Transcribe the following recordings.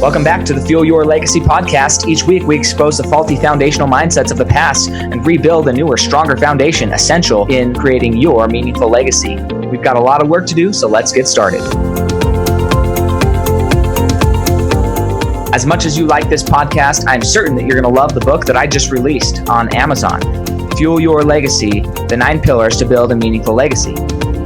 Welcome back to the Fuel Your Legacy podcast. Each week, we expose the faulty foundational mindsets of the past and rebuild a newer, stronger foundation essential in creating your meaningful legacy. We've got a lot of work to do, so let's get started. As much as you like this podcast, I'm certain that you're going to love the book that I just released on Amazon, Fuel Your Legacy, The 9 Pillars to Build a Meaningful Legacy.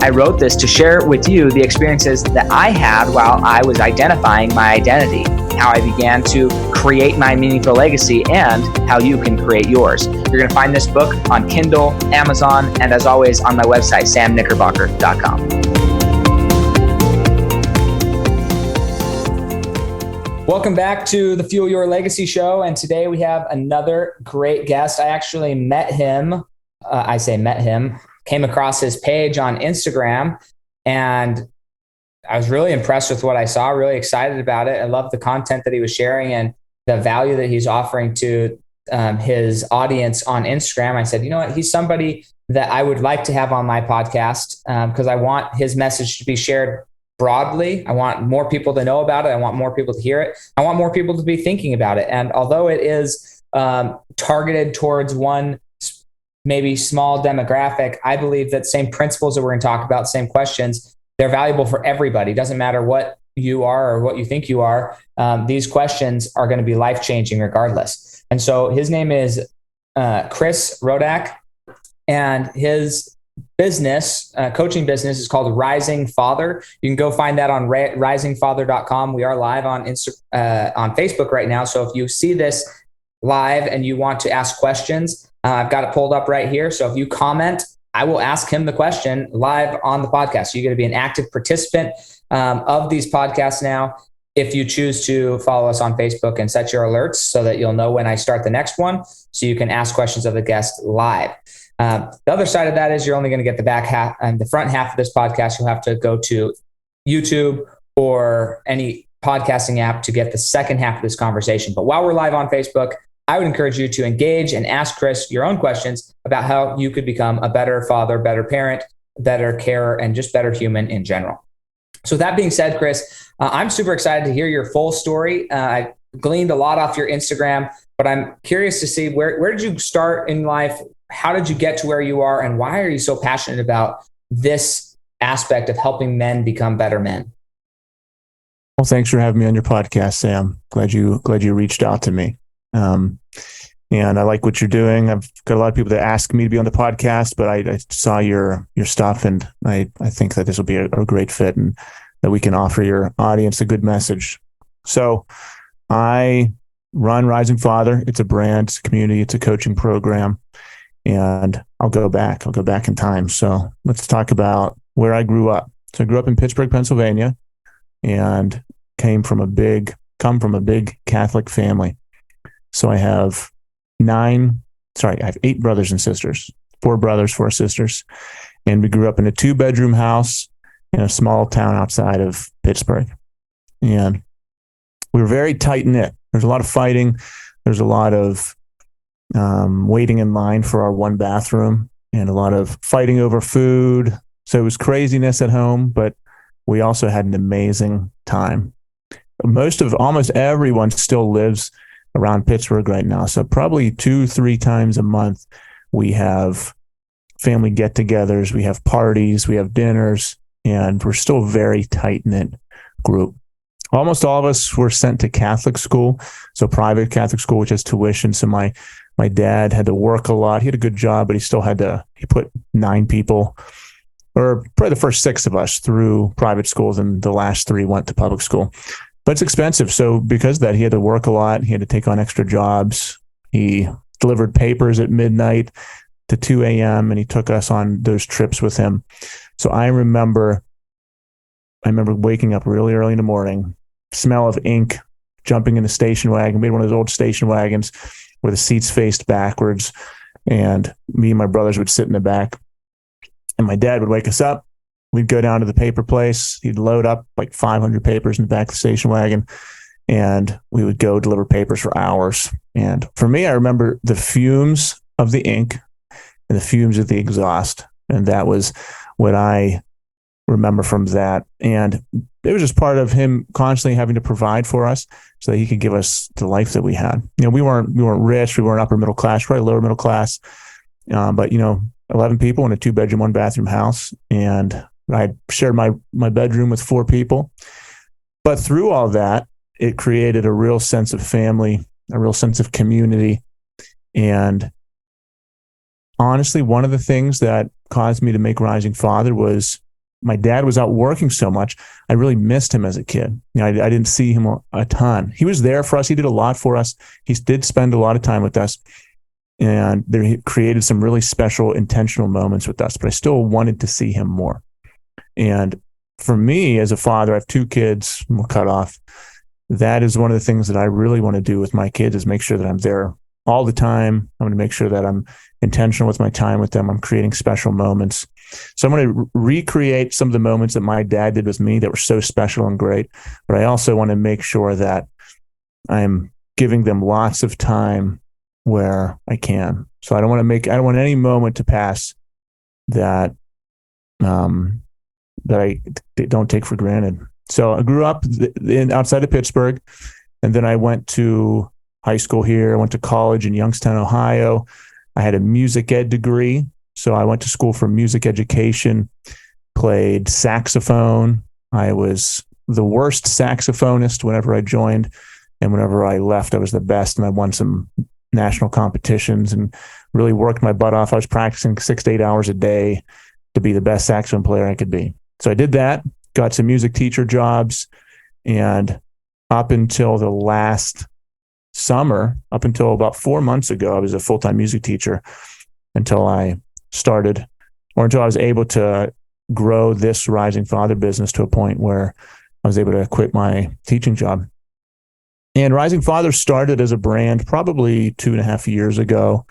I wrote this to share with you the experiences that I had while I was identifying my identity, how I began to create my meaningful legacy, and how you can create yours. You're going to find this book on Kindle, Amazon, and as always on my website, samknickerbocker.com. Welcome back to the Fuel Your Legacy show, and today we have another great guest. I actually met him, came across his page on Instagram, and I was really impressed with what I saw, really excited about it. I love the content that he was sharing and the value that he's offering to his audience on Instagram. I said, you know what, he's somebody that I would like to have on my podcast because I want his message to be shared broadly. I want more people to know about it. I want more people to hear it. I want more people to be thinking about it. And although it is targeted towards one maybe small demographic, I believe that same principles that we're going to talk about, same questions, they're valuable for everybody. It doesn't matter what you are or what you think you are. These questions are going to be life-changing regardless. And so his name is Chris Rodack, and his business, coaching business, is called Rising Father. You can go find that on risingfather.com. We are live on Facebook right now. So if you see this live and you want to ask questions, I've got it pulled up right here. So if you comment, I will ask him the question live on the podcast. So you're going to be an active participant of these podcasts now if you choose to follow us on Facebook and set your alerts so that you'll know when I start the next one, so you can ask questions of the guest live. The other side of that is you're only going to get the back half and the front half of this podcast. You'll have to go to YouTube or any podcasting app to get the second half of this conversation. But while we're live on Facebook, I would encourage you to engage and ask Chris your own questions about how you could become a better father, better parent, better carer, and just better human in general. So that being said, Chris, I'm super excited to hear your full story. I gleaned a lot off your Instagram, but I'm curious to see where did you start in life? How did you get to where you are? And why are you so passionate about this aspect of helping men become better men? Well, thanks for having me on your podcast, Sam. Glad you reached out to me. And I like what you're doing. I've got a lot of people that ask me to be on the podcast, but I saw your stuff, and I think that this will be a great fit and that we can offer your audience a good message. So I run Rising Father. It's a brand, it's a community, it's a coaching program, and I'll go back in time. So let's talk about where I grew up. So I grew up in Pittsburgh, Pennsylvania, and come from a big Catholic family. So I have 8 brothers and sisters, 4 brothers, 4 sisters. And we grew up in a 2-bedroom house in a small town outside of Pittsburgh. And we were very tight knit. There's a lot of fighting. There's a lot of waiting in line for our one bathroom and a lot of fighting over food. So it was craziness at home, but we also had an amazing time. Almost everyone still lives around Pittsburgh right now. So probably 2-3 times a month, we have family get-togethers, we have parties, we have dinners, and we're still a very tight-knit group. Almost all of us were sent to Catholic school, so private Catholic school, which has tuition. So my dad had to work a lot. He had a good job, but he put 9 people, or probably the first 6 of us, through private schools, and the last 3 went to public school. But it's expensive. So because of that, he had to work a lot. He had to take on extra jobs. He delivered papers at midnight to 2 a.m. and he took us on those trips with him. So I remember waking up really early in the morning, smell of ink, jumping in the station wagon. We had one of those old station wagons where the seats faced backwards, and me and my brothers would sit in the back. And my dad would wake us up. We'd go down to the paper place. He'd load up like 500 papers in the back of the station wagon, and we would go deliver papers for hours. And for me, I remember the fumes of the ink and the fumes of the exhaust. And that was what I remember from that. And it was just part of him constantly having to provide for us so that he could give us the life that we had. We weren't rich. We weren't upper middle class, probably lower middle class. But 11 people in a 2-bedroom, 1-bathroom house. And I shared my bedroom with 4 people. But through all that, it created a real sense of family, a real sense of community. And honestly, one of the things that caused me to make Rising Father was my dad was out working so much. I really missed him as a kid. I didn't see him a ton. He was there for us. He did a lot for us. He did spend a lot of time with us. And he created some really special, intentional moments with us. But I still wanted to see him more. And for me, as a father, I have 2 kids, we're cut off. That is one of the things that I really want to do with my kids, is make sure that I'm there all the time. I'm going to make sure that I'm intentional with my time with them. I'm creating special moments. So I'm going to recreate some of the moments that my dad did with me that were so special and great. But I also want to make sure that I'm giving them lots of time where I can. So I don't want any moment to pass that that I don't take for granted. So I grew up outside of Pittsburgh, and then I went to high school here. I went to college in Youngstown, Ohio. I had a music ed degree. So I went to school for music education, played saxophone. I was the worst saxophonist whenever I joined, and whenever I left, I was the best, and I won some national competitions and really worked my butt off. I was practicing 6 to 8 hours a day to be the best saxophone player I could be. So I did that, got some music teacher jobs, and up until the last summer, up until about 4 months ago, I was a full-time music teacher until I was able to grow this Rising Father business to a point where I was able to quit my teaching job. And Rising Father started as a brand probably 2.5 years ago.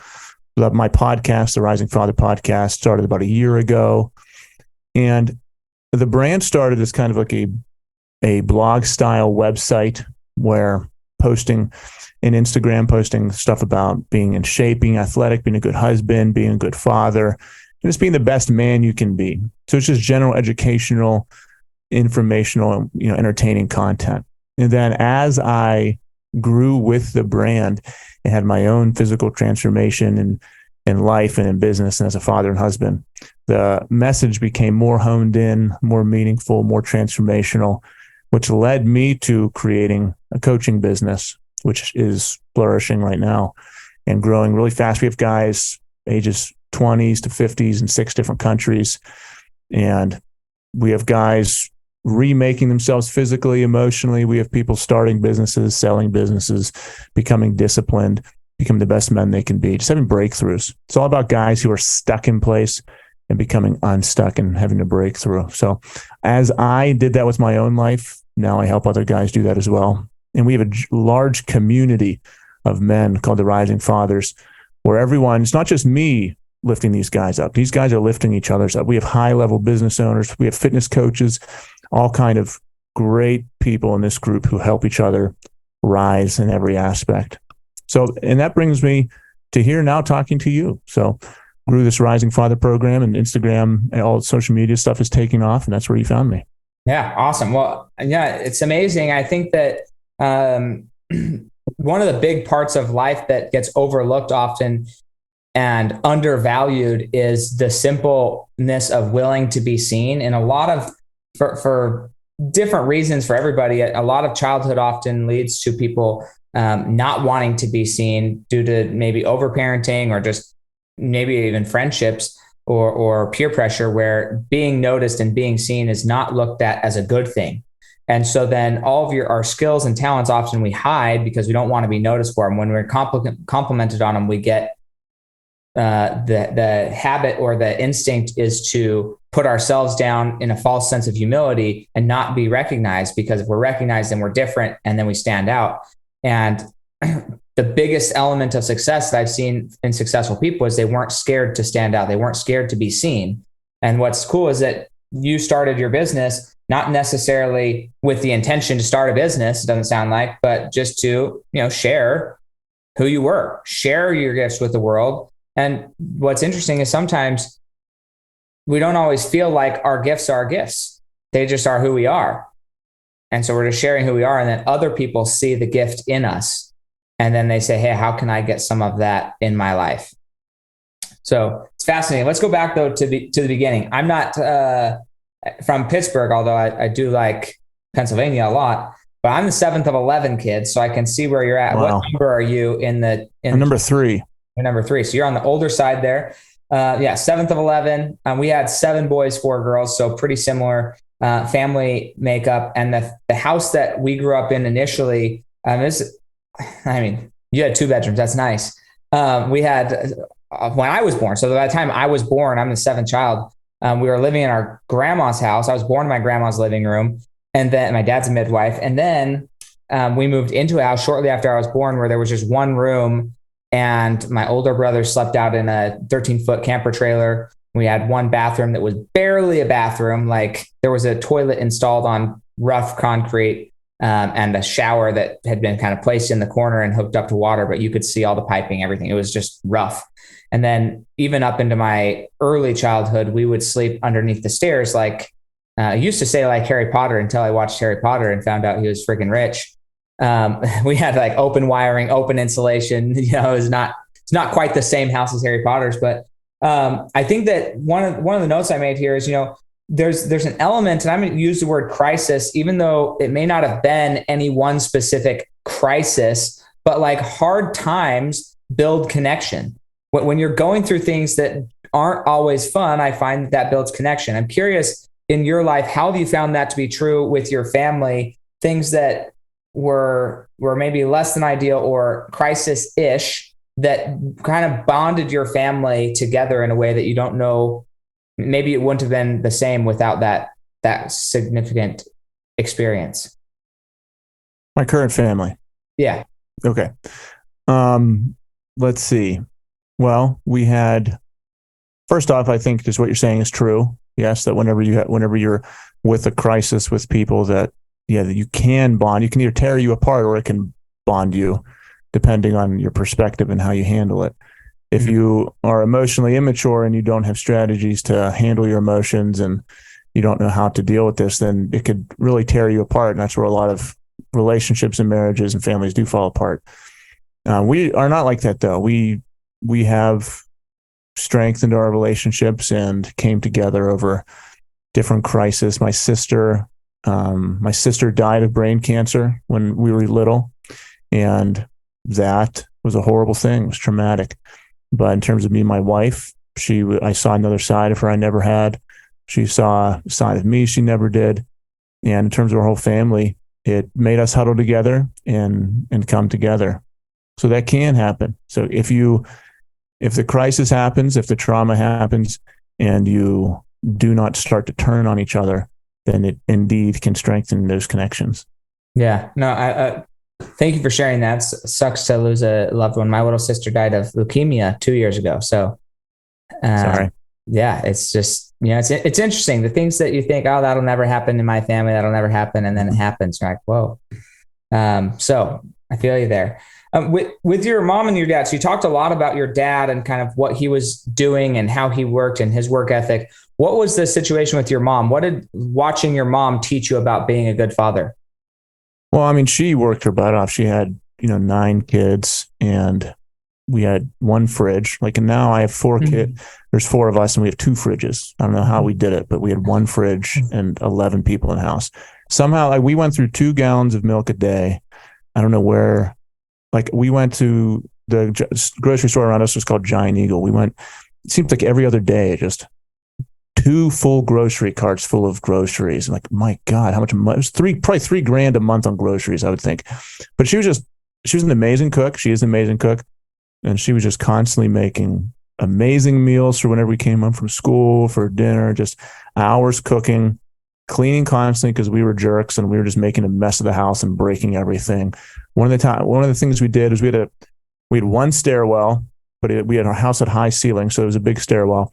My podcast, the Rising Father podcast, started about a year ago. And the brand started as kind of like a blog style website where posting in Instagram, posting stuff about being in shape, being athletic, being a good husband, being a good father, and just being the best man you can be. So it's just general educational, informational, entertaining content. And then as I grew with the brand and had my own physical transformation in life and in business and as a father and husband, the message became more honed in, more meaningful, more transformational, which led me to creating a coaching business, which is flourishing right now and growing really fast. We have guys ages 20s to 50s in 6 different countries. And we have guys remaking themselves physically, emotionally. We have people starting businesses, selling businesses, becoming disciplined, becoming the best men they can be, just having breakthroughs. It's all about guys who are stuck in place and becoming unstuck and having a breakthrough. So as I did that with my own life, now I help other guys do that as well. And we have a large community of men called the Rising Fathers, where it's not just me lifting these guys up. These guys are lifting each other's up. We have high-level business owners. We have fitness coaches, all kind of great people in this group who help each other rise in every aspect. So, and that brings me to here now talking to you. So grew this Rising Father program, and Instagram and all social media stuff is taking off, and that's where you found me. Yeah. Awesome. Well, yeah, it's amazing. I think that one of the big parts of life that gets overlooked often and undervalued is the simpleness of willing to be seen. And a lot of, for different reasons for everybody, a lot of childhood often leads to people not wanting to be seen due to maybe overparenting or just maybe even friendships or peer pressure, where being noticed and being seen is not looked at as a good thing. And so then all of our skills and talents, often we hide because we don't want to be noticed for them. When we're complimented on them, we get the habit or the instinct is to put ourselves down in a false sense of humility and not be recognized, because if we're recognized, then we're different and then we stand out. And the biggest element of success that I've seen in successful people is they weren't scared to stand out. They weren't scared to be seen. And what's cool is that you started your business not necessarily with the intention to start a business, it doesn't sound like, but just to, share who you were, share your gifts with the world. And what's interesting is sometimes we don't always feel like our gifts are our gifts. they just are who we are. And so we're just sharing who we are. And then other people see the gift in us. And then they say, hey, how can I get some of that in my life? So it's fascinating. Let's go back though to the beginning. I'm not from Pittsburgh, although I do like Pennsylvania a lot, but I'm the 7th of 11 kids. So I can see where you're at. Wow. What number are you in number 3? You're number 3. So you're on the older side there. 7th of 11. We had 7 boys, 4 girls. So pretty similar family makeup. And the house that we grew up in initially, you had 2 bedrooms. That's nice. We had, when I was born, so by the time I was born, I'm the 7th child. We were living in our grandma's house. I was born in my grandma's living room. And then my dad's a midwife. And then we moved into a house shortly after I was born where there was just 1 room. And my older brother slept out in a 13-foot camper trailer. We had 1 bathroom that was barely a bathroom. Like there was a toilet installed on rough concrete and a shower that had been kind of placed in the corner and hooked up to water, but you could see all the piping, everything. It was just rough. And then even up into my early childhood, we would sleep underneath the stairs. Like I used to say like Harry Potter until I watched Harry Potter and found out he was freaking rich. We had like open wiring, open insulation. It's not quite the same house as Harry Potter's, but I think that one of the notes I made here is, there's an element, and I'm going to use the word crisis, even though it may not have been any one specific crisis, but like hard times build connection. When you're going through things that aren't always fun, I find that builds connection. I'm curious in your life, how have you found that to be true with your family? Things that were maybe less than ideal or crisis-ish that kind of bonded your family together in a way that you don't know, maybe it wouldn't have been the same without that significant experience. My current family. Yeah. Okay. Let's see. Well, we had, first off, I think just what you're saying is true. Yes, that whenever you're with a crisis with people that you can bond, you can either tear you apart or it can bond you depending on your perspective and how you handle it. If you are emotionally immature and you don't have strategies to handle your emotions and you don't know how to deal with this, then it could really tear you apart. And that's where a lot of relationships and marriages and families do fall apart. We are not like that though. We have strengthened our relationships and came together over different crises. My sister died of brain cancer when we were little, and that was a horrible thing. It was traumatic. But in terms of me and my wife, I saw another side of her I never had. She saw a side of me she never did. And in terms of our whole family, it made us huddle together and come together. So that can happen. So if the crisis happens, if the trauma happens, and you do not start to turn on each other, then it indeed can strengthen those connections. Yeah. No, I thank you for sharing that. Sucks to lose a loved one. My little sister died of leukemia 2 years ago. So, sorry. Yeah, it's just, it's interesting. The things that you think, oh, that'll never happen in my family. That'll never happen. And then it happens. You're like, whoa. So I feel you there. With your mom and your dad, so you talked a lot about your dad and kind of what he was doing and how he worked and his work ethic. What was the situation with your mom? What did watching your mom teach you about being a good father? Well, I mean, she worked her butt off. She had, 9 kids and we had 1 fridge. Like, and now I have 4 kids. There's 4 of us and we have 2 fridges. I don't know how we did it, but we had 1 fridge and 11 people in the house. Somehow we went through 2 gallons of milk a day. I don't know where. Like we went to the grocery store around us was called Giant Eagle. We went, it seemed like every other day, just 2 full grocery carts full of groceries. I'm like, my God, how much? It was probably $3,000 a month on groceries, I would think. But she was an amazing cook. She is an amazing cook. And she was just constantly making amazing meals for whenever we came home from school, for dinner, just hours cooking, cleaning constantly because we were jerks and we were just making a mess of the house and breaking everything. One of the things we did is we had 1 stairwell, but we had our house at high ceiling, so it was a big stairwell.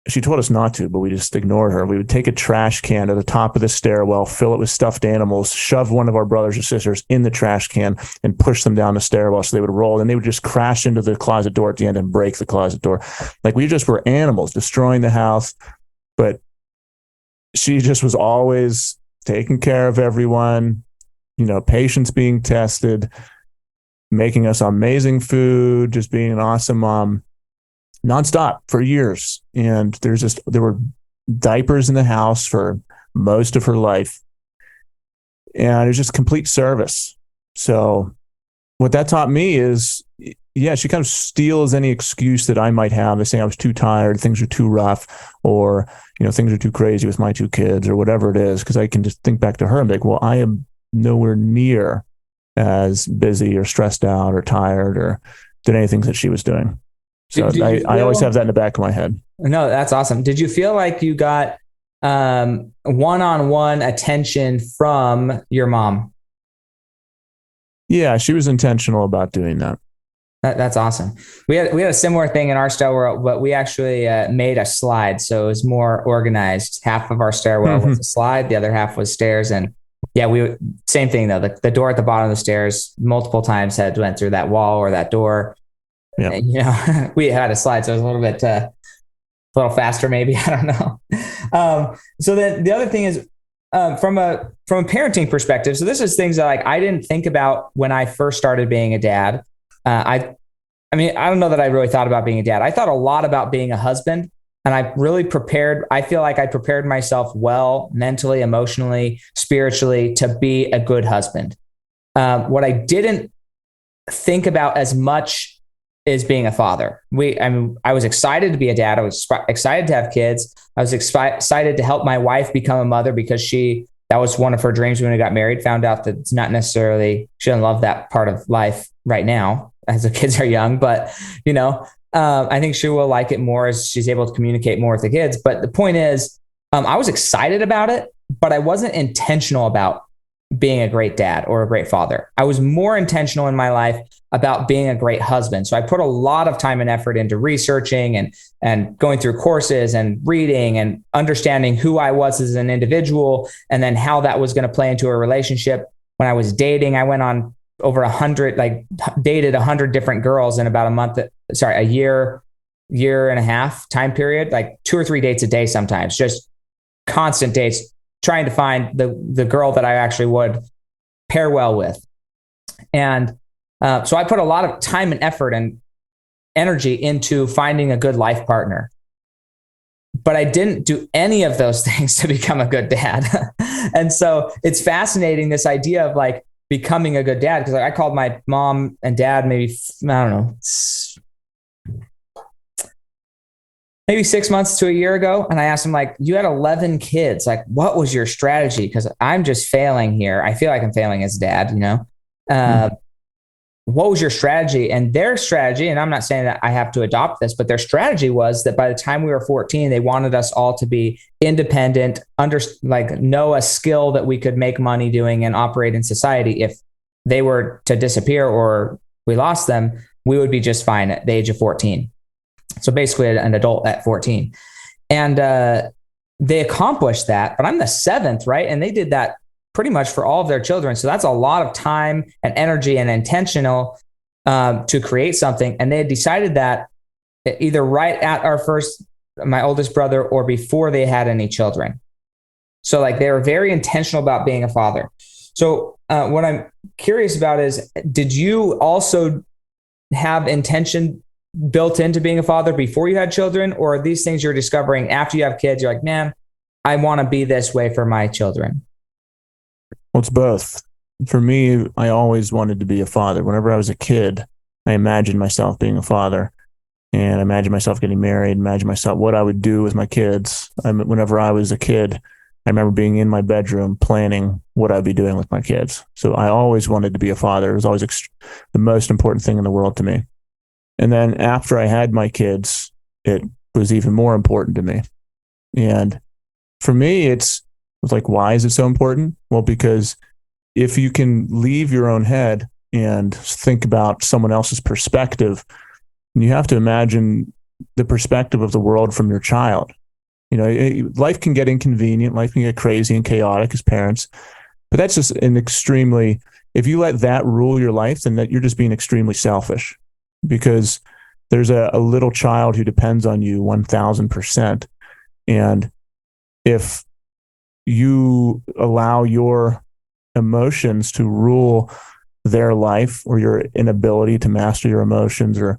She told us not to, but we just ignored her. We would take a trash can to the top of the stairwell, fill it with stuffed animals, shove one of our brothers or sisters in the trash can and push them down the stairwell so they would roll, and they would just crash into the closet door at the end and break the closet door. Like we just were animals destroying the house. But she just was always taking care of everyone, patients being tested, making us amazing food, just being an awesome mom nonstop for years. And there were diapers in the house for most of her life. And it was just complete service. So what that taught me is, yeah, she kind of steals any excuse that I might have to say I was too tired, things are too rough, or, things are too crazy with my two kids or whatever it is. Cause I can just think back to her and be like, well, I am nowhere near as busy or stressed out or tired or did anything that she was doing. So I always have that in the back of my head. No, that's awesome. Did you feel like you got one-on-one attention from your mom? Yeah, she was intentional about doing that. That's awesome. We had a similar thing in our stairwell, but we actually made a slide, so it was more organized. Half of our stairwell was a slide, the other half was stairs, and yeah, same thing though. The door at the bottom of the stairs multiple times went through that wall or that door. Yeah, and, we had a slide, so it was a little bit a little faster, maybe. I don't know. So then the other thing is from a parenting perspective. So this is things that I didn't think about when I first started being a dad. I don't know that I really thought about being a dad. I thought a lot about being a husband, and I feel like I prepared myself well, mentally, emotionally, spiritually, to be a good husband. What I didn't think about as much is being a father. I was excited to be a dad. I was excited to have kids. I was excited to help my wife become a mother because that was one of her dreams when we got married. Found out that it's not necessarily, she doesn't love that part of life right now as the kids are young, but I think she will like it more as she's able to communicate more with the kids. But the point is, I was excited about it, but I wasn't intentional about being a great dad or a great father. I was more intentional in my life about being a great husband. So I put a lot of time and effort into researching and going through courses and reading and understanding who I was as an individual, and then how that was going to play into a relationship. When I was dating, I went on over 100, dated 100 different girls in about a year and a half time period, 2 or 3 dates a day, sometimes just constant dates, trying to find the girl that I actually would pair well with. And so I put a lot of time and effort and energy into finding a good life partner. But I didn't do any of those things to become a good dad. And so it's fascinating, this idea of becoming a good dad, because I called my mom and dad maybe 6 months to a year ago. And I asked him, you had 11 kids. What was your strategy? Because I'm just failing here. I feel like I'm failing as a dad, What was your strategy? And their strategy, and I'm not saying that I have to adopt this, but their strategy was that by the time we were 14, they wanted us all to be independent, know a skill that we could make money doing and operate in society. If they were to disappear or we lost them, we would be just fine at the age of 14. So basically an adult at 14. And they accomplished that, but I'm the 7th, right? And they did that pretty much for all of their children. So that's a lot of time and energy and intentional to create something. And they had decided that either right at my oldest brother, or before they had any children. So they were very intentional about being a father. So what I'm curious about is, did you also have intention built into being a father before you had children, or are these things you're discovering after you have kids? You're like, man, I want to be this way for my children. Well, it's both. For me, I always wanted to be a father. Whenever I was a kid, I imagined myself being a father, and I imagined myself getting married, imagined myself what I would do with my kids. Whenever I was a kid, I remember being in my bedroom planning what I'd be doing with my kids. So I always wanted to be a father. It was always the most important thing in the world to me. And then after I had my kids, it was even more important to me. And for me, it's why is it so important? Well, because if you can leave your own head and think about someone else's perspective, you have to imagine the perspective of the world from your child. Life can get inconvenient, life can get crazy and chaotic as parents, but that's just if you let that rule your life, then you're just being extremely selfish, because there's a little child who depends on you 1,000%. And if you allow your emotions to rule their life, or your inability to master your emotions, or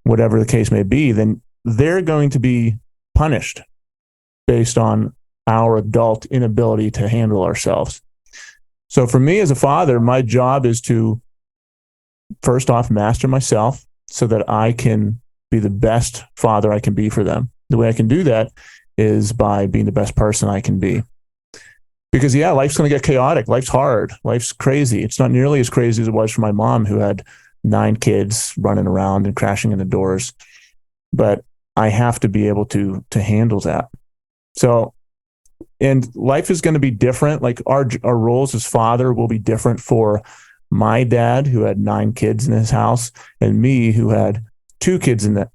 whatever the case may be, then they're going to be punished based on our adult inability to handle ourselves. So for me as a father, my job is to first off master myself so that I can be the best father I can be for them. The way I can do that is by being the best person I can be. Because life's going to get chaotic. Life's hard. Life's crazy. It's not nearly as crazy as it was for my mom, who had 9 kids running around and crashing into doors. But I have to be able to handle that. So, and life is going to be different. Like our roles as father will be different for my dad, who had 9 kids in his house, and me, who has 2 kids in the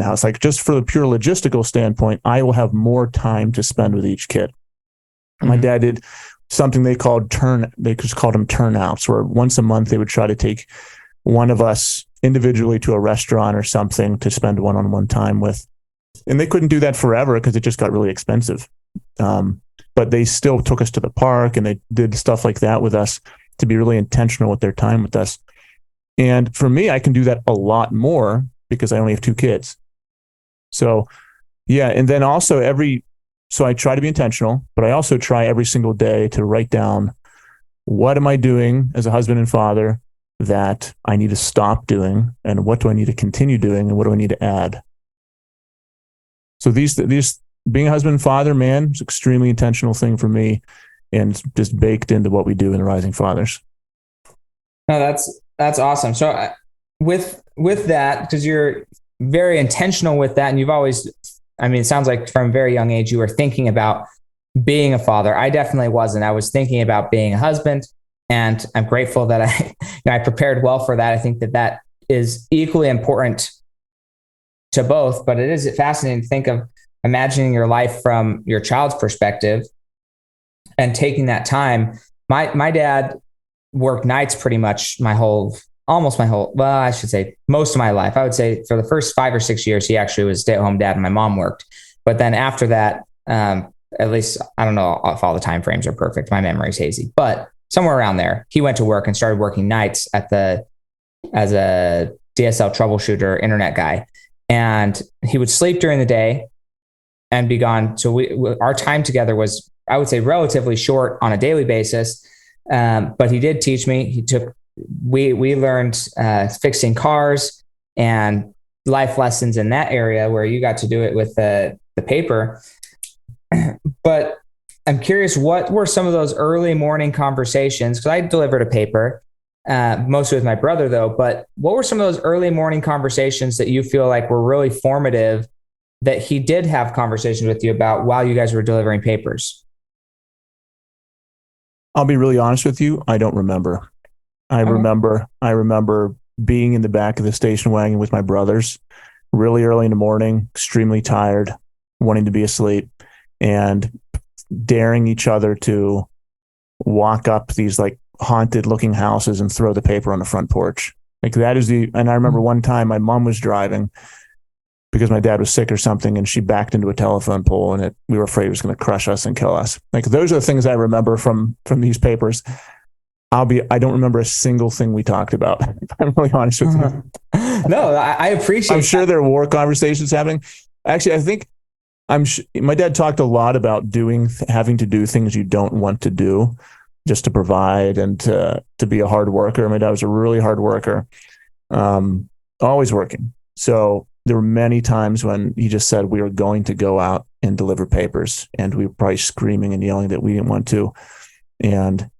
house. Like, just for the pure logistical standpoint, I will have more time to spend with each kid. My dad did something they just called them turnouts, where once a month they would try to take one of us individually to a restaurant or something to spend one-on-one time with. And they couldn't do that forever because it just got really expensive. But they still took us to the park, and they did stuff like that with us to be really intentional with their time with us. And for me, I can do that a lot more because I only have 2 kids. So and then also so I try to be intentional, but I also try every single day to write down, what am I doing as a husband and father that I need to stop doing, and what do I need to continue doing, and what do I need to add? So these being a husband and father, man, is an extremely intentional thing for me, and just baked into what we do in the Rising Fathers. No, that's awesome. So with that, because you're very intentional with that, and you've always, it sounds like from a very young age, you were thinking about being a father. I definitely wasn't. I was thinking about being a husband, and I'm grateful that I prepared well for that. I think that is equally important to both, but it is fascinating to think of imagining your life from your child's perspective and taking that time. My dad worked nights pretty much most of my life. I would say for the first 5 or 6 years, he actually was a stay-at-home dad and my mom worked. But then after that, at least, I don't know if all the time frames are perfect. My memory is hazy, but somewhere around there, he went to work and started working nights as a DSL troubleshooter, internet guy. And he would sleep during the day and be gone. So our time together was, I would say, relatively short on a daily basis. But he did teach me. We learned fixing cars and life lessons in that area, where you got to do it with the paper. But I'm curious, what were some of those early morning conversations? Because I delivered a paper, mostly with my brother though, but what were some of those early morning conversations that you feel like were really formative that he did have conversations with you about while you guys were delivering papers? I'll be really honest with you. I don't remember. I remember being in the back of the station wagon with my brothers really early in the morning, extremely tired, wanting to be asleep, and daring each other to walk up these like haunted looking houses and throw the paper on the front porch. And I remember one time my mom was driving because my dad was sick or something, and she backed into a telephone pole, and we were afraid it was going to crush us and kill us. Like, those are the things I remember from these papers. I don't remember a single thing we talked about. I'm really honest with you. No, I appreciate. I'm sure there were conversations happening. Actually, I think my dad talked a lot about having to do things you don't want to do just to provide and to be a hard worker. My dad was a really hard worker, always working. So there were many times when he just said we were going to go out and deliver papers, and we were probably screaming and yelling that we didn't want to. And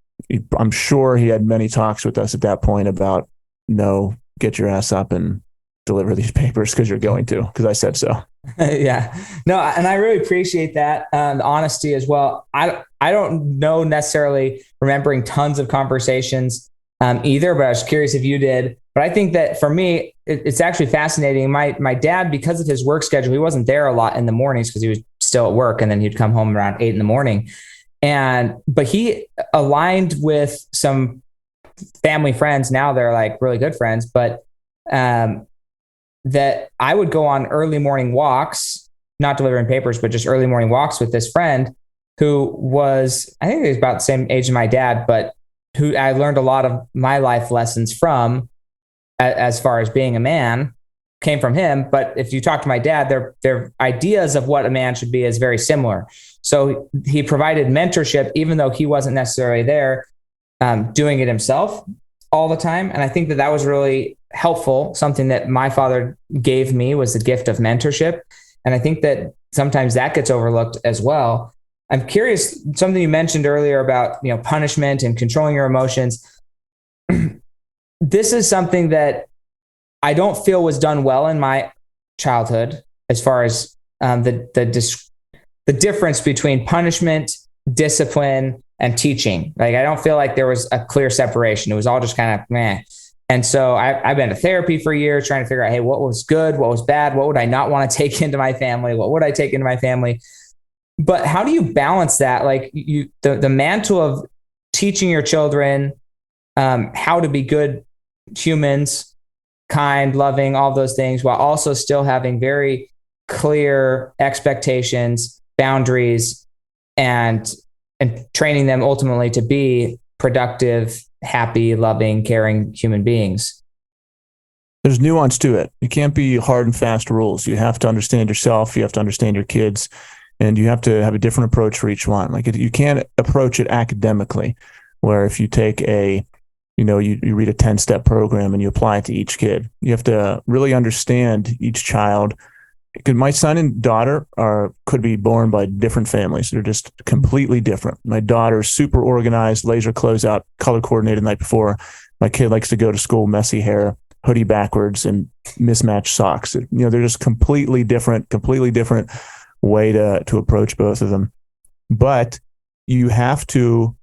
I'm sure he had many talks with us at that point about, no, get your ass up and deliver these papers because you're going to, because I said so. Yeah, no, and I really appreciate that, the honesty as well. I don't know necessarily remembering tons of conversations either, but I was curious if you did. But I think that for me, it's actually fascinating. My dad, because of his work schedule, he wasn't there a lot in the mornings because he was still at work, and then he'd come home around 8 a.m. But he aligned with some family friends. Now they're like really good friends, but that I would go on early morning walks, not delivering papers, but just early morning walks with this friend. who was, I think he was about the same age as my dad, but who I learned a lot of my life lessons from as far as being a man came from him. But if you talk to my dad, their ideas of what a man should be is very similar. So he provided mentorship, even though he wasn't necessarily there doing it himself all the time. And I think that was really helpful. Something that my father gave me was the gift of mentorship. And I think that sometimes that gets overlooked as well. I'm curious, something you mentioned earlier about, punishment and controlling your emotions. This is something that I don't feel was done well in my childhood, as far as the difference between punishment, discipline, and teaching. Like, I don't feel like there was a clear separation. It was all just kind of meh. And so I've been to therapy for years trying to figure out, hey, what was good? What was bad? What would I not want to take into my family? What would I take into my family? But how do you balance that? Like, the mantle of teaching your children how to be good humans, kind, loving, all those things, while also still having very clear expectations, boundaries, and training them ultimately to be productive, happy, loving, caring human beings. There's nuance to it. You can't be hard and fast rules. You have to understand yourself. You have to understand your kids, and you have to have a different approach for each one. Like, you can't approach it academically, where if you take you read a 10-step program and you apply it to each kid. You have to really understand each child. Because my son and daughter could be born by different families. They're just completely different. My daughter's super organized, laser closeout, color coordinated the night before. My kid likes to go to school, messy hair, hoodie backwards, and mismatched socks. They're just completely different way to approach both of them. But you have to,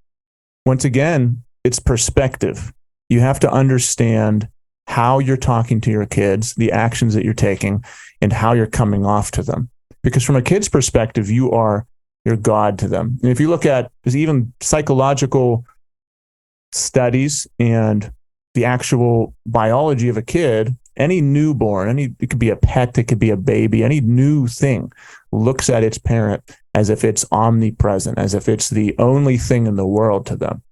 once again, it's perspective. You have to understand how you're talking to your kids, the actions that you're taking, and how you're coming off to them. Because from a kid's perspective, you're God to them. And if you look at even psychological studies and the actual biology of a kid, any newborn, it could be a pet, it could be a baby, any new thing looks at its parent as if it's omnipresent, as if it's the only thing in the world to them.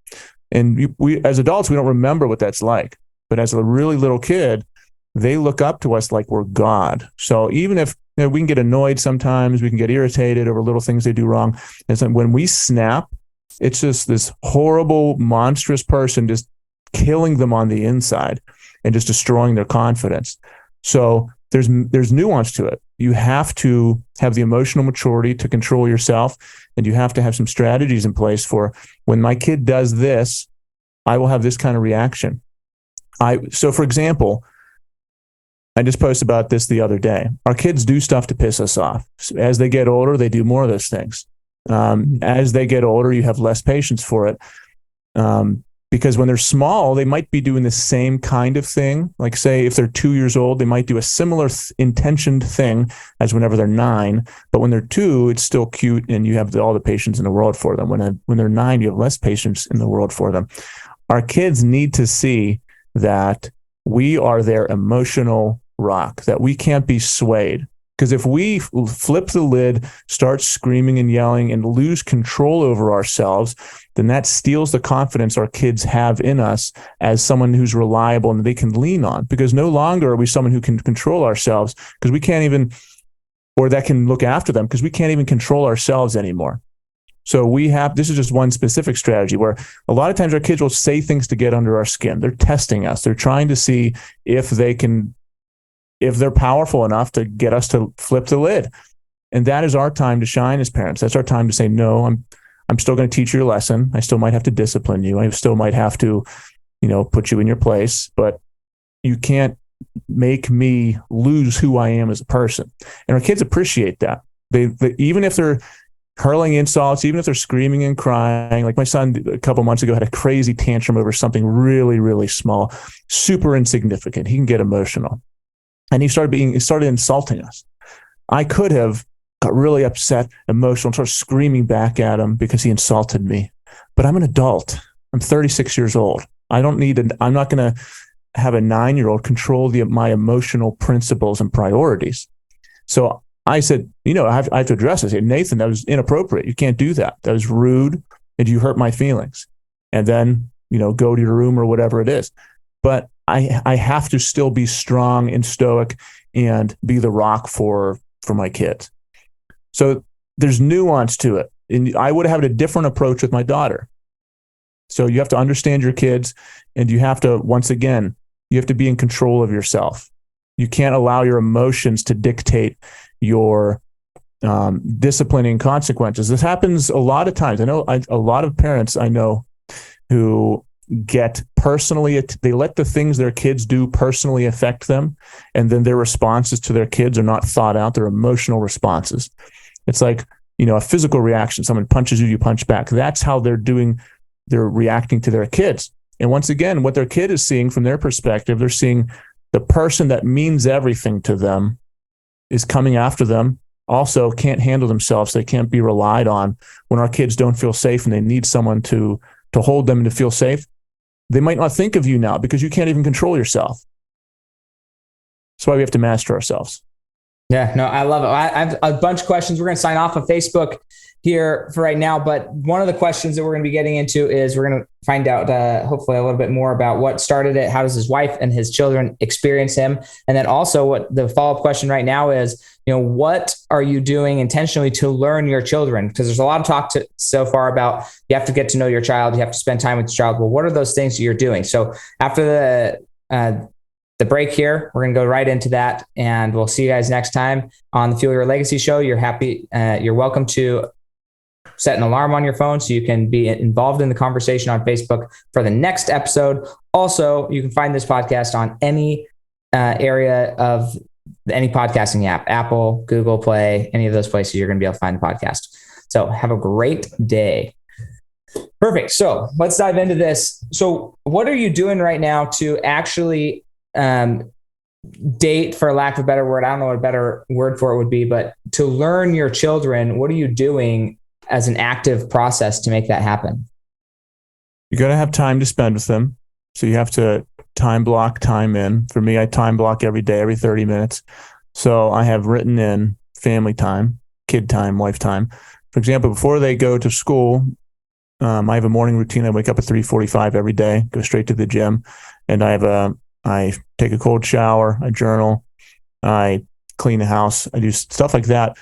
And we, as adults, we don't remember what that's like. But as a really little kid, they look up to us like we're God. So even if we can get annoyed sometimes, we can get irritated over little things they do wrong. And so when we snap, it's just this horrible, monstrous person just killing them on the inside and just destroying their confidence. So there's nuance to it. You have to have the emotional maturity to control yourself, and you have to have some strategies in place for when my kid does this, I will have this kind of reaction. So for example, I just posted about this the other day. Our kids do stuff to piss us off. As they get older, they do more of those things. As they get older, you have less patience for it. Because when they're small, they might be doing the same kind of thing. Like, say, if they're 2 years old, they might do a similar intentioned thing as whenever they're 9. But when they're 2, it's still cute, and you have all the patience in the world for them. When they're 9, you have less patience in the world for them. Our kids need to see that we are their emotional rock, that we can't be swayed. Because if we flip the lid, start screaming and yelling, and lose control over ourselves, then that steals the confidence our kids have in us as someone who's reliable and they can lean on. Because no longer are we someone who can control ourselves, because we can't even, or that can look after them, because we can't even control ourselves anymore. So this is just one specific strategy where a lot of times our kids will say things to get under our skin. They're testing us. They're trying to see if they're powerful enough to get us to flip the lid. And that is our time to shine as parents. That's our time to say, no, I'm still going to teach you a lesson. I still might have to discipline you. I still might have to, put you in your place, but you can't make me lose who I am as a person. And our kids appreciate that. They even if they're hurling insults, even if they're screaming and crying, like my son a couple months ago had a crazy tantrum over something really, really small, super insignificant. He can get emotional. And he started insulting us. I could have got really upset, emotional, and started screaming back at him because he insulted me. But I'm an adult. I'm 36 years old. I'm not going to have a 9-year-old control my emotional principles and priorities. So I said, I have to address this. I said, Nathan, that was inappropriate. You can't do that. That was rude, and you hurt my feelings. And then, go to your room or whatever it is. But I have to still be strong and stoic and be the rock for my kids. So there's nuance to it. And I would have had a different approach with my daughter. So you have to understand your kids, and you have to, once again, you have to be in control of yourself. You can't allow your emotions to dictate your disciplining consequences. This happens a lot of times. I know a lot of parents I know who get personally, they let the things their kids do personally affect them. And then their responses to their kids are not thought out. They're emotional responses. It's like, a physical reaction. Someone punches you, you punch back. That's how they're reacting to their kids. And once again, what their kid is seeing from their perspective, they're seeing the person that means everything to them is coming after them, also can't handle themselves. They can't be relied on. When our kids don't feel safe and they need someone to hold them and to feel safe, they might not think of you now because you can't even control yourself. That's why we have to master ourselves. Yeah, no, I love it. I have a bunch of questions. We're going to sign off of Facebook here for right now. But one of the questions that we're going to be getting into is we're going to find out hopefully a little bit more about what started it. How does his wife and his children experience him? And then also what the follow-up question right now is, what are you doing intentionally to learn your children? Because there's a lot of talk so far about you have to get to know your child. You have to spend time with your child. Well, what are those things that you're doing? So after the break here, we're going to go right into that, and we'll see you guys next time on the Fuel Your Legacy show. You're welcome to set an alarm on your phone so you can be involved in the conversation on Facebook for the next episode. Also, you can find this podcast on any area of any podcasting app, Apple, Google Play, any of those places you're going to be able to find the podcast. So have a great day. Perfect. So let's dive into this. So what are you doing right now to actually date, for lack of a better word? I don't know what a better word for it would be, but to learn your children, what are you doing as an active process to make that happen? You got to have time to spend with them. So you have to time block time in. For me, I time block every day, every 30 minutes. So I have written in family time, kid time, wife time. For example, before they go to school, I have a morning routine. I wake up at 3:45 every day, go straight to the gym, and I take a cold shower, I journal, I clean the house, I do stuff like that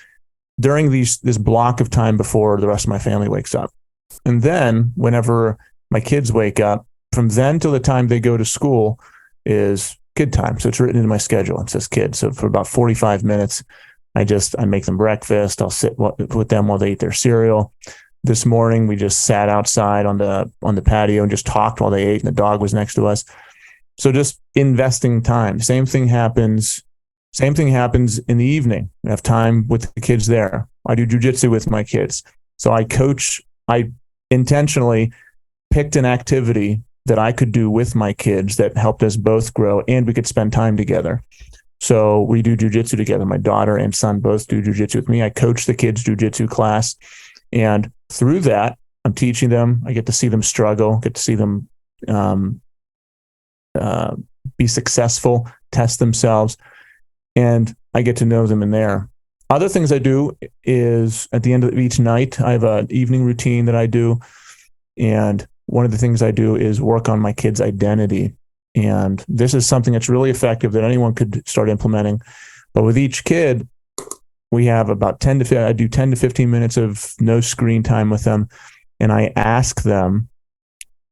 during this block of time before the rest of my family wakes up. And then whenever my kids wake up, from then till the time they go to school is kid time. So it's written into my schedule. It says kids. So for about 45 minutes, I make them breakfast. I'll sit with them while they eat their cereal. This morning, we just sat outside on the patio and just talked while they ate, and the dog was next to us. So just investing time. Same thing happens in the evening. I have time with the kids there. I do jujitsu with my kids. So I intentionally picked an activity that I could do with my kids that helped us both grow, and we could spend time together. So we do jujitsu together. My daughter and son both do jujitsu with me. I coach the kids' jujitsu class. And through that, I'm teaching them. I get to see them struggle, get to see them be successful, test themselves, and I get to know them in there. Other things I do is at the end of each night, I have an evening routine that I do. And one of the things I do is work on my kids' identity. And this is something that's really effective that anyone could start implementing. But with each kid, we have about 10 to 15 minutes of no screen time with them. And I ask them,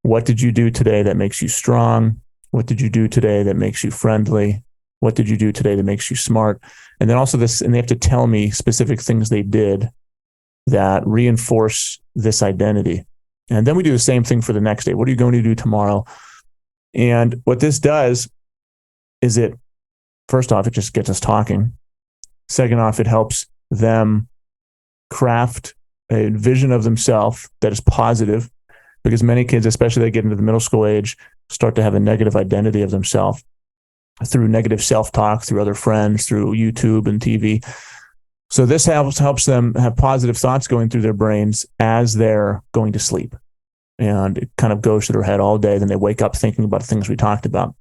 what did you do today that makes you strong? What did you do today that makes you friendly? What did you do today that makes you smart? And then also and they have to tell me specific things they did that reinforce this identity. And then we do the same thing for the next day. What are you going to do tomorrow? And what this does is first off, it just gets us talking. Second off, it helps them craft a vision of themselves that is positive, because many kids, especially they get into the middle school age, start to have a negative identity of themselves through negative self-talk, through other friends, through YouTube and TV. So this helps them have positive thoughts going through their brains as they're going to sleep. And it kind of goes through their head all day. Then they wake up thinking about things we talked about.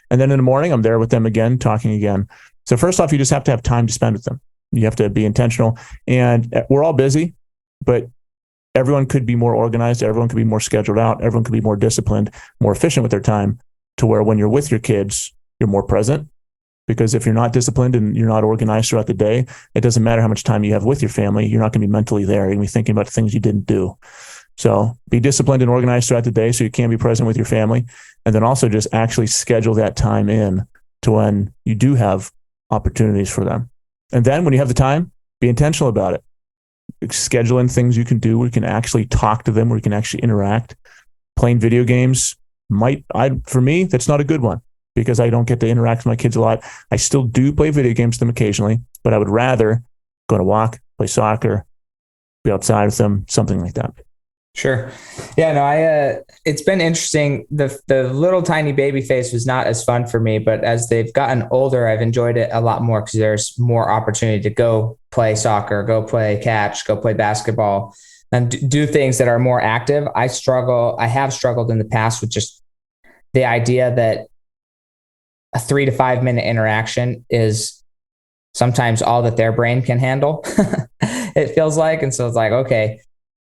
And then in the morning, I'm there with them again, talking again. So first off, you just have to have time to spend with them. You have to be intentional, and we're all busy, but everyone could be more organized. Everyone could be more scheduled out. Everyone could be more disciplined, more efficient with their time, to where when you're with your kids, you're more present. Because if you're not disciplined and you're not organized throughout the day, it doesn't matter how much time you have with your family. You're not going to be mentally there. You're going to be thinking about the things you didn't do. So be disciplined and organized throughout the day so you can be present with your family. And then also just actually schedule that time in to when you do have opportunities for them. And then when you have the time, be intentional about it. Schedule in things you can do where you can actually talk to them, where you can actually interact. Playing video games for me, that's not a good one because I don't get to interact with my kids a lot. I still do play video games with them occasionally, but I would rather go on a walk, play soccer, be outside with them, something like that. Sure. Yeah, no, it's been interesting. The little tiny baby phase was not as fun for me, but as they've gotten older, I've enjoyed it a lot more because there's more opportunity to go play soccer, go play catch, go play basketball, and do things that are more active. I have struggled in the past with just the idea that a 3 to 5 minute interaction is sometimes all that their brain can handle. It feels like. And so it's like, okay,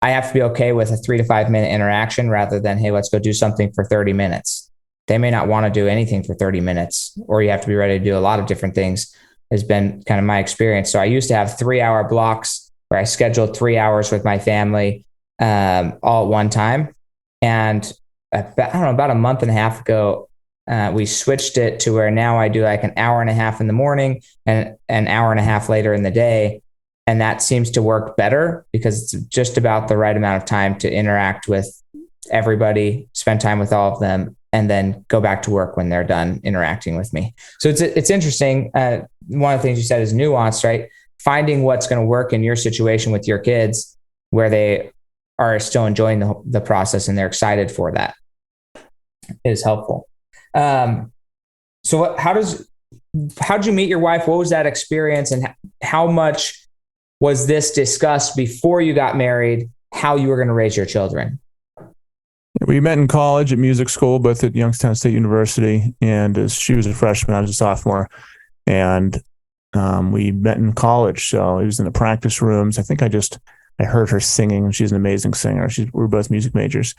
I have to be okay with a 3 to 5 minute interaction rather than, hey, let's go do something for 30 minutes. They may not want to do anything for 30 minutes, or you have to be ready to do a lot of different things, has been kind of my experience. So I used to have 3-hour blocks where I scheduled 3 hours with my family all at one time. And about a month and a half ago, we switched it to where now I do like an hour and a half in the morning and an hour and a half later in the day. And that seems to work better because it's just about the right amount of time to interact with everybody, spend time with all of them, and then go back to work when they're done interacting with me. So it's interesting. One of the things you said is nuance, right? Finding what's going to work in your situation with your kids where they are still enjoying the process and they're excited for that is helpful. So how'd you meet your wife? What was that experience, and how much was this discussed before you got married, how you were going to raise your children? We met in college at music school, both at Youngstown State University. And she was a freshman, I was a sophomore. And we met in college. So it was in the practice rooms. I think I heard her singing, and she's an amazing singer. We were both music majors.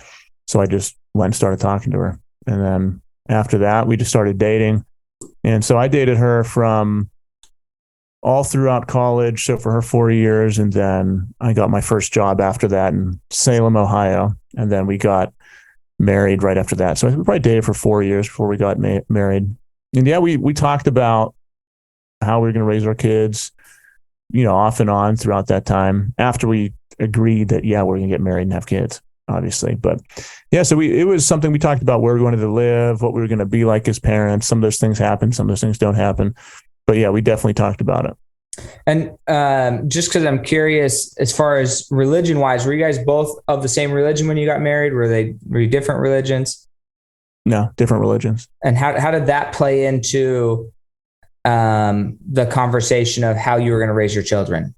So I just went and started talking to her. And then after that, we just started dating. And so I dated her from all throughout college. So for her 4 years. And then I got my first job after that in Salem, Ohio. And then we got married right after that. So we probably dated for 4 years before we got married. And yeah, we talked about how we were going to raise our kids, off and on throughout that time after we agreed that, yeah, we're going to get married and have kids, obviously. But yeah, so it was something we talked about, where we wanted to live, what we were going to be like as parents. Some of those things happen, some of those things don't happen. But yeah, we definitely talked about it. And just because I'm curious, as far as religion wise, were you guys both of the same religion when you got married? Were you different religions? No, different religions. And how did that play into the conversation of how you were going to raise your children,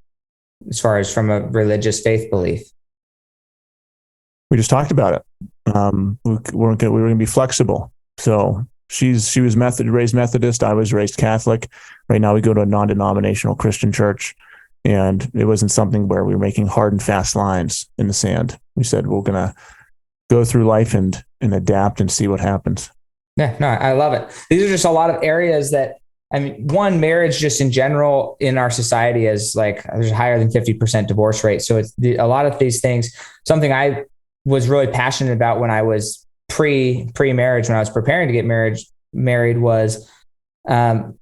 as far as from a religious faith belief? We just talked about it. We were going to be flexible. So she was raised Methodist. I was raised Catholic. Right now we go to a non-denominational Christian church, and it wasn't something where we were making hard and fast lines in the sand. We said, we're going to go through life and adapt and see what happens. Yeah, no, I love it. These are just a lot of areas that, one, marriage just in general in our society is like, there's a higher than 50% divorce rate. So it's a lot of these things, something I was really passionate about when I was pre-marriage, when I was preparing to get married was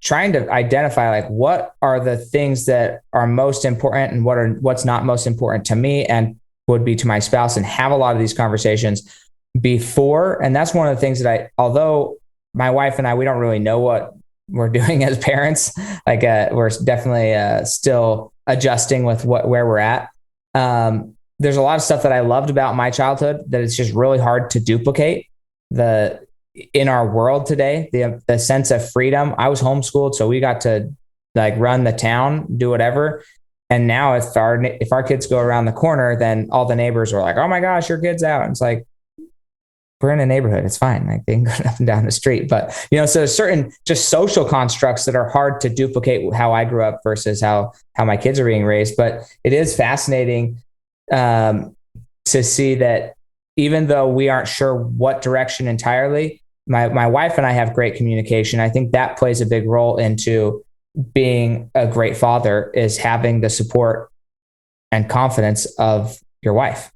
trying to identify like what are the things that are most important and what's not most important to me and would be to my spouse, and have a lot of these conversations before. And that's one of the things that although my wife and I, we don't really know what we're doing as parents, like we're definitely still adjusting with where we're at. There's a lot of stuff that I loved about my childhood that it's just really hard to duplicate in our world today. The sense of freedom. I was homeschooled, so we got to like run the town, do whatever. And now if our kids go around the corner, then all the neighbors are like, "Oh my gosh, your kid's out." And it's like, we're in a neighborhood. It's fine. Like they can go up and down the street, but so there's certain just social constructs that are hard to duplicate how I grew up versus how my kids are being raised. But it is fascinating to see that even though we aren't sure what direction entirely, my wife and I have great communication. I think that plays a big role into being a great father, is having the support and confidence of your wife.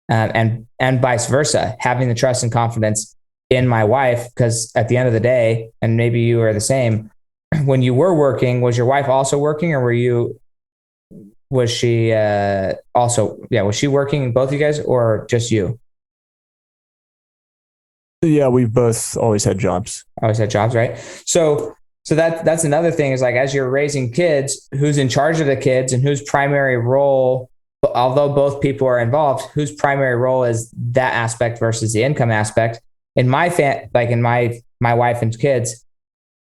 And vice versa, having the trust and confidence in my wife, because at the end of the day, and maybe you are the same, when you were working, was your wife also working, or was she working, both of you guys, or just you? Yeah, we've both always had jobs. Always had jobs, right? So that's another thing, is like, as you're raising kids, who's in charge of the kids and whose primary role, although both people are involved, whose primary role is that aspect versus the income aspect. In my my wife and kids,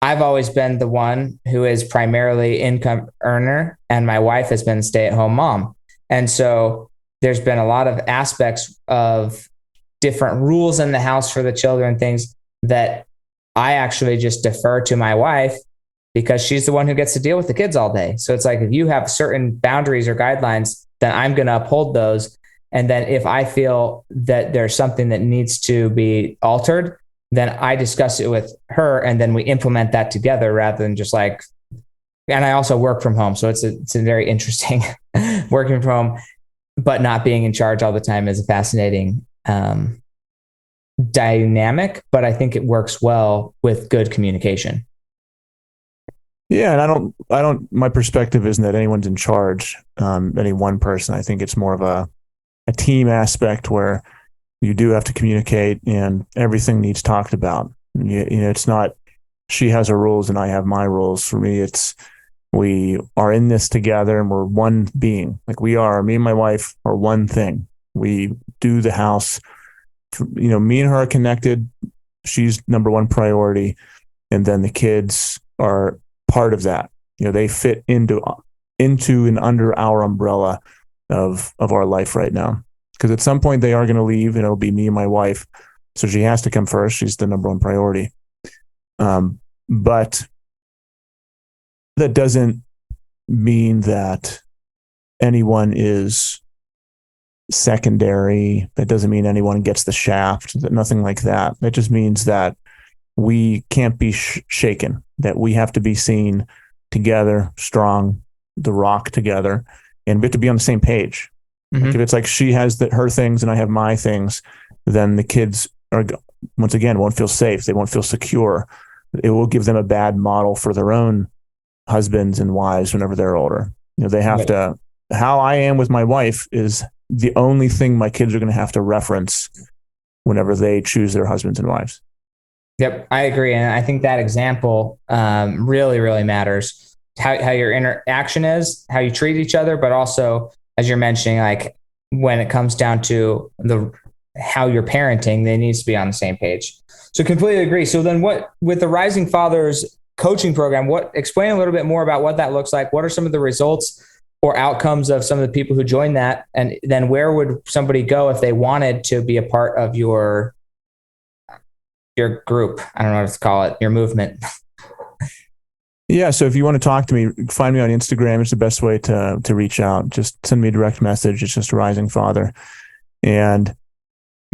I've always been the one who is primarily income earner, and my wife has been stay-at-home mom. And so there's been a lot of aspects of different rules in the house for the children, things that I actually just defer to my wife, because she's the one who gets to deal with the kids all day. So it's like, if you have certain boundaries or guidelines, then I'm going to uphold those. And then if I feel that there's something that needs to be altered, then I discuss it with her, and then we implement that together, rather than just like, and I also work from home. So it's a very interesting working from home, but not being in charge all the time is a fascinating dynamic, but I think it works well with good communication. Yeah. And I don't, my perspective isn't that anyone's in charge, any one person. I think it's more of a team aspect where you do have to communicate and everything needs talked about. It's not, she has her rules and I have my rules. For me, it's, we are in this together and we're one being. Like me and my wife are one thing. We do the house, me and her are connected. She's number one priority. And then the kids are part of that. They fit into and under our umbrella of our life right now. Because at some point they are going to leave, and it'll be me and my wife. So she has to come first. She's the number one priority. But that doesn't mean that anyone is secondary. That doesn't mean anyone gets the shaft. Nothing like that. That just means that we can't be shaken, that we have to be seen together, strong, the rock together, and we have to be on the same page. Mm-hmm. Like if it's like she has her things and I have my things, then the kids once again won't feel safe. They won't feel secure. It will give them a bad model for their own husbands and wives whenever they're older. They have to, how I am with my wife is the only thing my kids are going to have to reference whenever they choose their husbands and wives. Yep, I agree. And I think that example really, really matters. How your interaction is, how you treat each other, but also, as you're mentioning, like when it comes down to how you're parenting, they need to be on the same page. So completely agree. So then with the Rising Fathers coaching program, explain a little bit more about what that looks like. What are some of the results or outcomes of some of the people who join that? And then where would somebody go if they wanted to be a part of your group? I don't know what to call it, your movement. Yeah. So if you want to talk to me, find me on Instagram. It's the best way to reach out. Just send me a direct message. It's just Rising Father. And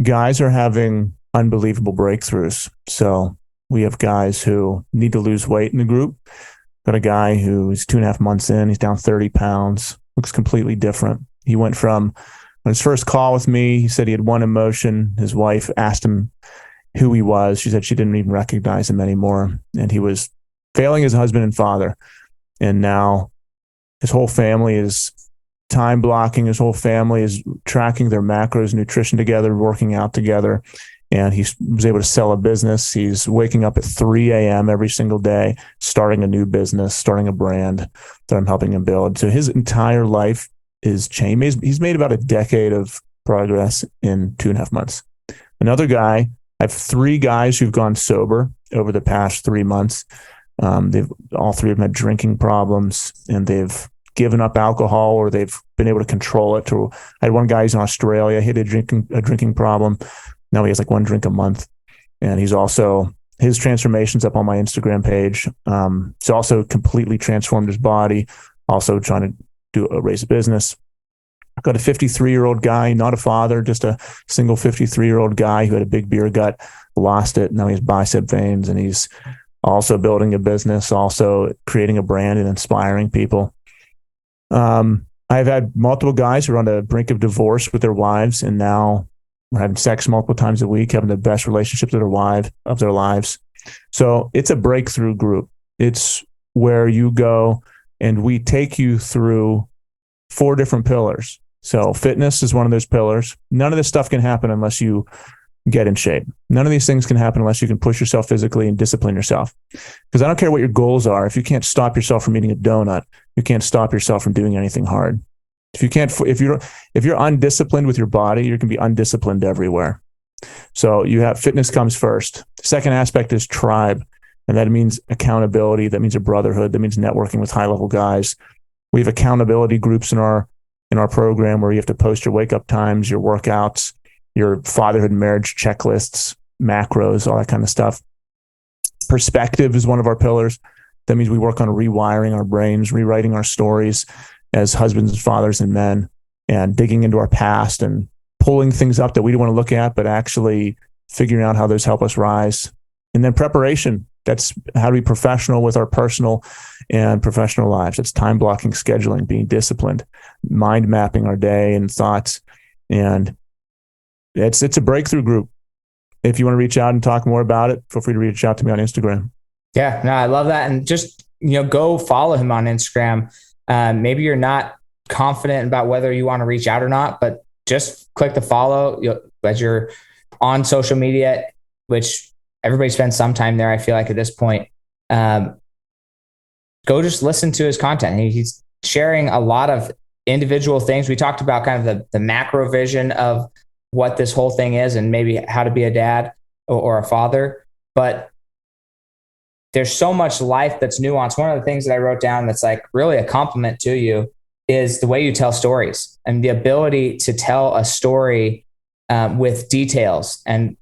guys are having unbelievable breakthroughs. So we have guys who need to lose weight in the group. Got a guy who's 2.5 months in, he's down 30 pounds, looks completely different. He went from, on his first call with me, he said he had one emotion. His wife asked him who he was. She said she didn't even recognize him anymore. And he was failing as a husband and father. And now his whole family is time blocking. His whole family is tracking their macros, nutrition together, working out together. And he was able to sell a business. He's waking up at 3 a.m. every single day, starting a new business, starting a brand that I'm helping him build. So his entire life is changed. He's made about a decade of progress in 2.5 months. Another guy, I have 3 guys who've gone sober over the past 3 months. All 3 of them had drinking problems, and they've given up alcohol, or they've been able to control it. I had one guy who's in Australia. He had a drinking problem. Now he has like 1 drink a month. And his transformation's up on my Instagram page. He's also completely transformed his body, also trying to raise a business. I've got a 53-year-old guy, not a father, just a single 53-year-old guy who had a big beer gut, lost it. Now he has bicep veins, and he's also building a business, also creating a brand and inspiring people. I've had multiple guys who are on the brink of divorce with their wives, and now we're having sex multiple times a week, having the best relationships of their lives. So it's a breakthrough group. It's where you go and we take you through 4 different pillars. So fitness is one of those pillars. None of this stuff can happen unless you get in shape. None of these things can happen unless you can push yourself physically and discipline yourself. Because I don't care what your goals are. If you can't stop yourself from eating a donut, you can't stop yourself from doing anything hard. If you're undisciplined with your body, you're going to be undisciplined everywhere. So fitness comes first. The second aspect is tribe. And that means accountability. That means a brotherhood. That means networking with high-level guys. We have accountability groups in our program where you have to post your wake-up times, your workouts, your fatherhood and marriage checklists, macros, all that kind of stuff. Perspective is one of our pillars. That means we work on rewiring our brains, rewriting our stories as husbands, fathers, and men, and digging into our past and pulling things up that we don't want to look at, but actually figuring out how those help us rise. And then preparation. That's how to be professional with our personal and professional lives. It's time blocking, scheduling, being disciplined, mind mapping our day and thoughts. And it's a breakthrough group. If you want to reach out and talk more about it, feel free to reach out to me on Instagram. Yeah, no, I love that. And just, go follow him on Instagram. Maybe you're not confident about whether you want to reach out or not, but just click the follow as you're on social media, which everybody spends some time there. I feel like at this point, go just listen to his content. He's sharing a lot of individual things. We talked about kind of the macro vision of what this whole thing is and maybe how to be a dad or a father, but there's so much life that's nuanced. One of the things that I wrote down that's like really a compliment to you is the way you tell stories and the ability to tell a story with details and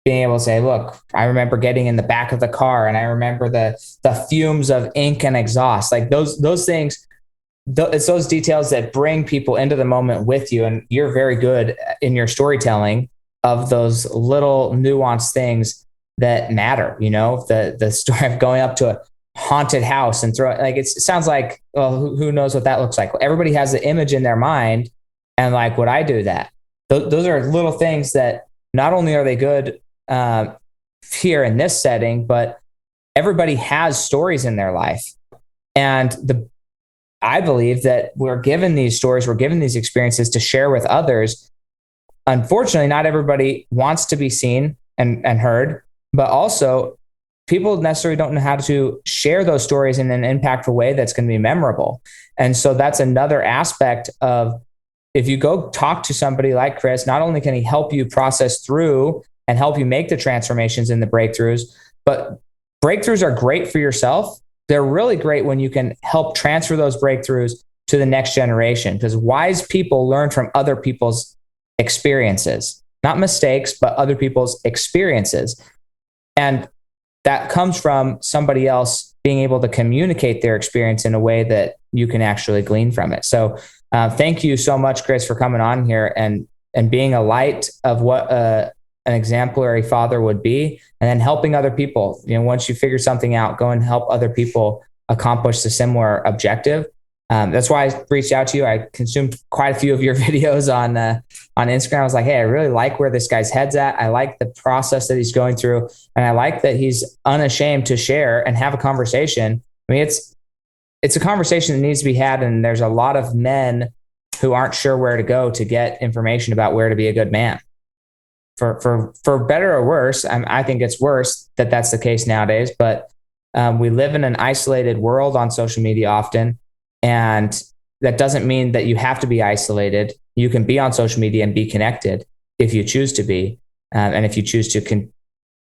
being able to say, look, I remember getting in the back of the car and I remember the fumes of ink and exhaust, like those things. It's those details that bring people into the moment with you. And you're very good in your storytelling of those little nuanced things that matter. The story of going up to a haunted house and it sounds like, well, who knows what that looks like? Everybody has the image in their mind. And like, would I do that? Those are little things that not only are they good here in this setting, but everybody has stories in their life. And I believe that we're given these stories, we're given these experiences to share with others. Unfortunately, not everybody wants to be seen and heard, but also people necessarily don't know how to share those stories in an impactful way that's going to be memorable. And so that's another aspect of, if you go talk to somebody like Chris, not only can he help you process through and help you make the transformations and the breakthroughs, but breakthroughs are great for yourself. They're really great when you can help transfer those breakthroughs to the next generation, because wise people learn from other people's experiences, not mistakes, but other people's experiences. And that comes from somebody else being able to communicate their experience in a way that you can actually glean from it. So thank you so much, Chris, for coming on here and being a light of what an exemplary father would be, and then helping other people. Once you figure something out, go and help other people accomplish the similar objective. That's why I reached out to you. I consumed quite a few of your videos on Instagram. I was like, hey, I really like where this guy's head's at. I like the process that he's going through. And I like that he's unashamed to share and have a conversation. I mean, it's a conversation that needs to be had. And there's a lot of men who aren't sure where to go to get information about where to be a good man. For better or worse, I think it's worse that that's the case nowadays, but we live in an isolated world on social media often. And that doesn't mean that you have to be isolated. You can be on social media and be connected if you choose to be. And if you choose to,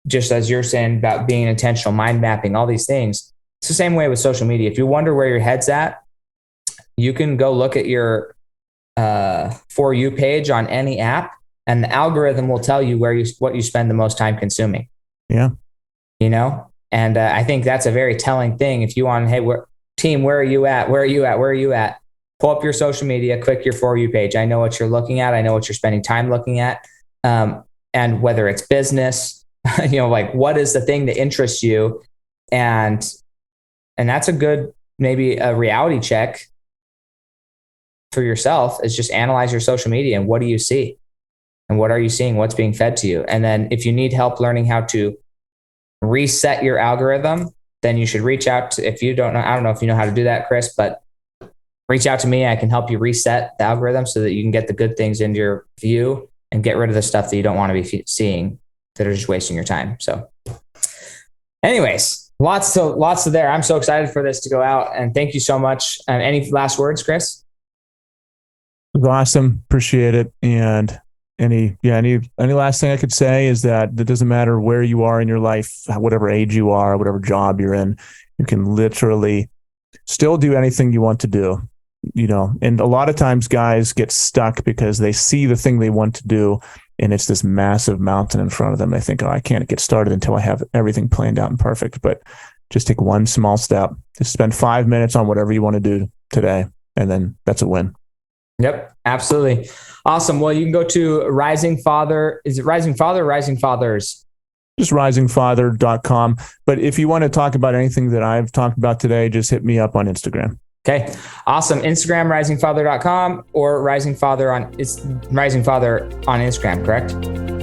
just as you're saying about being intentional, mind mapping, all these things, it's the same way with social media. If you wonder where your head's at, you can go look at your For You page on any app and the algorithm will tell you what you spend the most time consuming. Yeah. And I think that's a very telling thing. If you want, hey, team, where are you at? Where are you at? Where are you at? Pull up your social media, click your For You page. I know what you're looking at. I know what you're spending time looking at. And whether it's business, like what is the thing that interests you? And that's a good, maybe a reality check for yourself, is just analyze your social media and what do you see? And what are you seeing? What's being fed to you? And then if you need help learning how to reset your algorithm, then you should reach out to, if you don't know, I don't know if you know how to do that, Chris, but reach out to me. I can help you reset the algorithm so that you can get the good things into your view and get rid of the stuff that you don't want to be seeing that are just wasting your time. So anyways, lots to there. I'm so excited for this to go out, and thank you so much. Any last words, Chris? It was awesome. Appreciate it. And any last thing I could say is that it doesn't matter where you are in your life, whatever age you are, whatever job you're in, you can literally still do anything you want to do, and a lot of times guys get stuck because they see the thing they want to do and it's this massive mountain in front of them. They think, oh, I can't get started until I have everything planned out and perfect. But just take one small step. Just spend 5 minutes on whatever you want to do today, and then that's a win. Yep, absolutely. Awesome. Well, you can go to Rising Father. Is it Rising Father or Rising Fathers? Just risingfather.com. But if you want to talk about anything that I've talked about today, just hit me up on Instagram. Okay. Awesome. Instagram, risingfather.com, or Rising Father on Instagram, correct?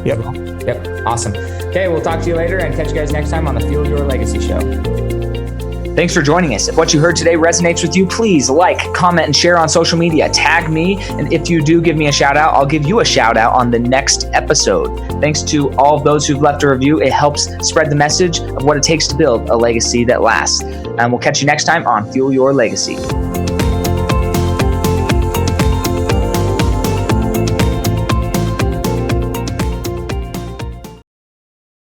Yep. Awesome. Okay. We'll talk to you later and catch you guys next time on the Fuel Your Legacy Show. Thanks for joining us. If what you heard today resonates with you, please like, comment, and share on social media. Tag me. And if you do give me a shout out, I'll give you a shout out on the next episode. Thanks to all of those who've left a review. It helps spread the message of what it takes to build a legacy that lasts. And we'll catch you next time on Fuel Your Legacy.